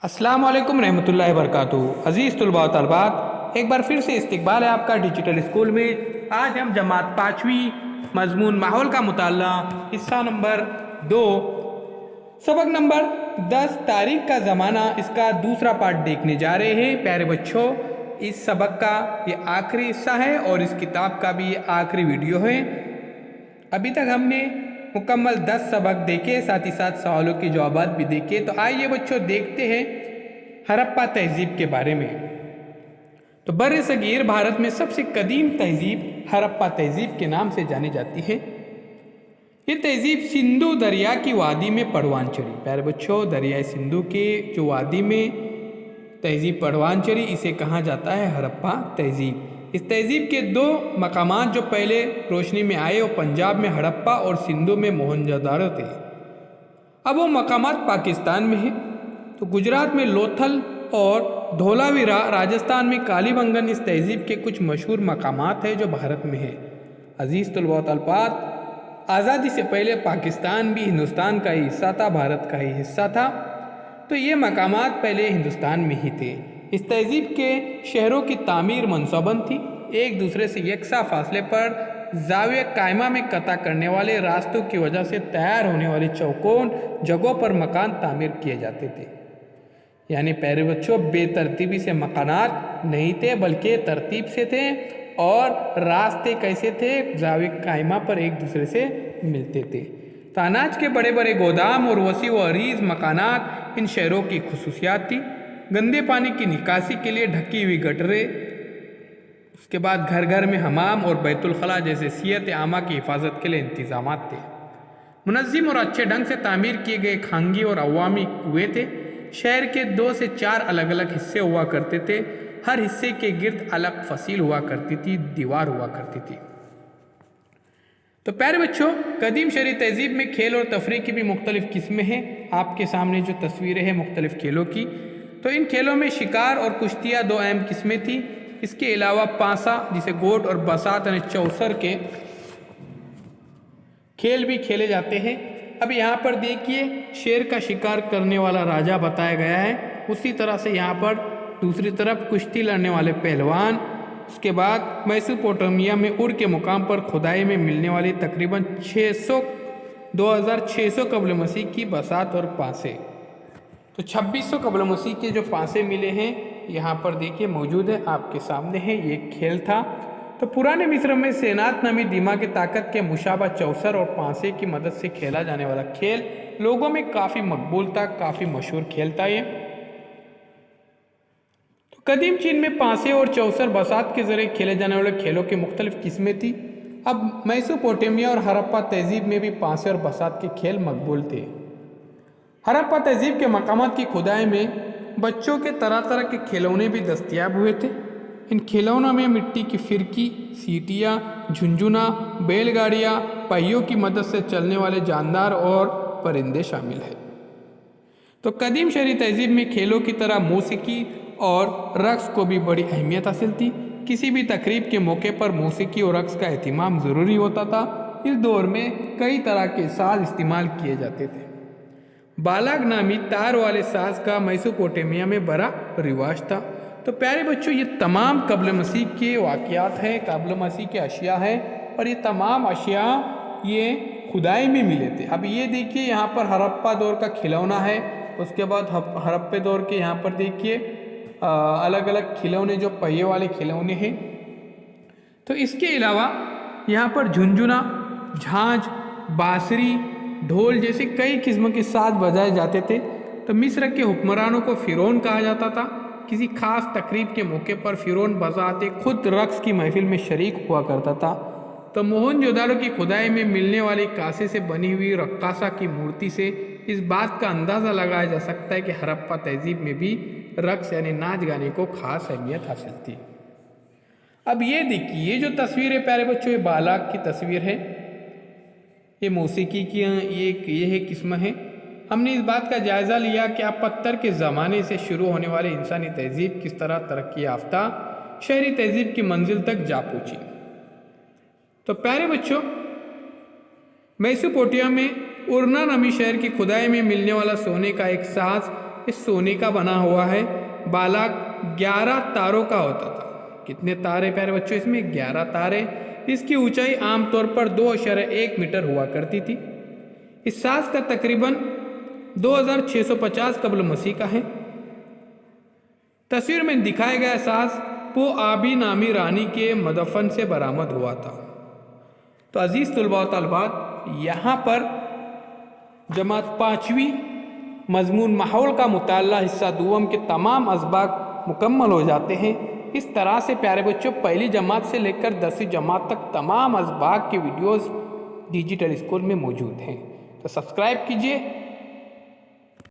अस्सलाम वालेकुम रहमतुल्लाहि वबरकातुहू। अज़ीज़ तलबा व तलबात, एक बार फिर से इस्तकबाल है आपका डिजिटल स्कूल में। आज हम जमात पाँचवीं मजमून माहौल का मुताला हिस्सा नंबर 2 सबक नंबर 10 तारीख का ज़माना इसका दूसरा पार्ट देखने जा रहे हैं। प्यारे बच्चों, इस सबक का ये आखिरी हिस्सा है और इस किताब का भी ये आखिरी वीडियो है। अभी तक हमने मुकम्मल 10 सबक देखे, साथ ही साथ सवालों के जवाब भी देखे। तो आइए बच्चों देखते हैं हड़प्पा तहजीब के बारे में। तो बर सगीर भारत में सबसे कदीम तहजीब हड़प्पा तहजीब के नाम से जानी जाती है। ये तहजीब सिंधु दरिया की वादी में परवान चढ़ी। प्यारे बच्चों, दरिया सिंधु के जो वादी में तहजीब परवान चढ़ी, इसे कहा जाता है हड़प्पा तहजीब। इस तहजीब के दो मकामात जो पहले रोशनी में आए वो पंजाब में हड़प्पा और सिंधु में मोहनजोदारो थे। अब वो मकामात पाकिस्तान में हैं। तो गुजरात में लोथल और धोलावीरा, राजस्थान में कालीबंगन इस तहजीब के कुछ मशहूर मकामात हैं जो भारत में हैं। अजीज़ तलबा व तलबात, आज़ादी से पहले पाकिस्तान भी हिंदुस्तान का ही हिस्सा था, भारत का ही हिस्सा था। तो ये मकामात पहले हिंदुस्तान में ही थे। इस तहजीब के शहरों की तामीर मनसूबबंद थी। एक दूसरे से यकसा फासले पर जाविया कायमा में कता करने वाले रास्तों की वजह से तैयार होने वाली चौकोन जगहों पर मकान तामीर किए जाते थे। यानी प्यारे बच्चों, बेतरतीबी से मकानात नहीं थे बल्कि तरतीब से थे। और रास्ते कैसे थे? जाविया कायमा पर एक दूसरे से मिलते थे। तो अनाज के बड़े बड़े गोदाम और वसी व अरीज मकानात इन शहरों की खुसूसियात थी। गंदे पानी की निकासी के लिए ढकी हुई गटरें, उसके बाद घर घर में हमाम और बैतुल खला जैसे सियत आमा की हिफाजत के लिए इंतजामात थे। मुनज़्ज़म और अच्छे ढंग से तामीर किए गए खांगी और अवामी कुएं थे। शहर के 2 से 4 अलग अलग हिस्से हुआ करते थे। हर हिस्से के गिर्द अलग फसील हुआ करती थी, दीवार हुआ करती थी। तो प्यारे बच्चों, कदीम शहरी तहजीब में खेल और तफरीह की भी मुख्तलिफ किस्में हैं। आपके सामने जो तस्वीरें हैं मुख्तलिफ खेलों की, तो इन खेलों में शिकार और कुश्तियाँ 2 अहम किस्में थी। इसके अलावा पांसा, जिसे गोट और बसात यानी चौसर के खेल भी खेले जाते हैं। अब यहाँ पर देखिए, शेर का शिकार करने वाला राजा बताया गया है। उसी तरह से यहाँ पर दूसरी तरफ कुश्ती लड़ने वाले पहलवान। उसके बाद मेसोपोटामिया में उर के मुकाम पर खुदाई में मिलने वाली तकरीबन 2600 कबल मसीह की बसात और पांसे। तो 2600 कबल मसीह के जो पांसे मिले हैं यहाँ पर देखिए मौजूद है, आपके सामने है। ये खेल था। तो पुराने मिस्र में सेनात नामी दिमाग की ताकत के मुशाबा चौसर और पांसे की मदद से खेला जाने वाला खेल लोगों में काफ़ी मकबूल था, काफ़ी मशहूर खेल था ये। तो कदीम चीन में पांसे और चौसर बसात के जरिए खेले जाने वाले खेलों की मुख्तलिफ किस्में थी। अब मेसोपोटामिया और हड़प्पा तहजीब में भी पांसे और बसात के खेल मकबूल थे। हड़प्पा तहजीब के मकामात की खुदाई में बच्चों के तरह तरह के खिलौने भी दस्तयाब हुए थे। इन खिलौनों में मिट्टी की फिरकी, सीटियाँ, झुंझुना, बैलगाड़ियाँ, पहियों की मदद से चलने वाले जानदार और परिंदे शामिल हैं। तो कदीम शहरी तहजीब में खेलों की तरह मौसीकी और रक्स को भी बड़ी अहमियत हासिल थी। किसी भी तकरीब के मौके पर मौसीकी और रक्स का एहतमाम ज़रूरी होता था। इस दौर में कई तरह के साज इस्तेमाल किए जाते थे। बालाग नामी तार वाले साज का मेसोपोटामिया में बड़ा रिवाज था। तो प्यारे बच्चों, ये तमाम कबल मसीह के वाक़यात हैं, कबल मसीह के अशिया है, और ये तमाम अशिया ये खुदाई में मिले थे। अब ये देखिए, यहाँ पर हड़प्पा दौर का खिलौना है। उसके बाद हड़प्पे दौर के यहाँ पर देखिए अलग अलग खिलौने, जो पहिए वाले खिलौने हैं। तो इसके अलावा यहाँ पर झुंझुना, झांझ, बांसुरी, ढोल जैसे कई किस्म के साज बजाए जाते थे। तो मिस्र के हुक्मरानों को फ़िरौन कहा जाता था। किसी खास तकरीब के मौके पर फ़िरौन बजाते खुद रक्स की महफिल में शरीक हुआ करता था। तो मोहनजोदारो की खुदाई में मिलने वाली कांसे से बनी हुई रक्कासा की मूर्ति से इस बात का अंदाज़ा लगाया जा सकता है कि हड़प्पा तहजीब में भी रक्स यानी नाच गाने को खास अहमियत हासिल थी। अब ये देखिए, ये जो तस्वीर है प्यारे बच्चों, ये बालाग की तस्वीर है। ये मौसीकी की ये है किस्म है। हमने इस बात का जायज़ा लिया कि आप पत्थर के ज़माने से शुरू होने वाले इंसानी तहजीब किस तरह तरक्की याफ्ता शहरी तहजीब की मंजिल तक जा पहुँची। तो प्यारे बच्चों, मेसोपोटामिया में उरना नामी शहर की खुदाई में मिलने वाला सोने का एक साज اس सोने का बना हुआ है। बाला 11 तारों का होता था। कितने तारे प्यारे बच्चों इसमें? 11 तारे। इसकी ऊंचाई आमतौर पर 2.1 मीटर हुआ करती थी। इस साज का तकरीबन 2650 कबल मसीह का है। तस्वीर में दिखाया गया साज पो आबी नामी रानी के मदफन से बरामद हुआ था। तो अजीज़ तलबा व तलबात, यहाँ पर जमात 5वीं मजमून माहौल का मुताला हिस्सा दुवम के तमाम असबाक मुकम्मल हो जाते हैं। इस तरह से प्यारे बच्चों पहली जमात से लेकर 10वीं जमात तक तमाम असबाक के वीडियोस डिजिटल स्कूल में मौजूद हैं। तो सब्सक्राइब कीजिए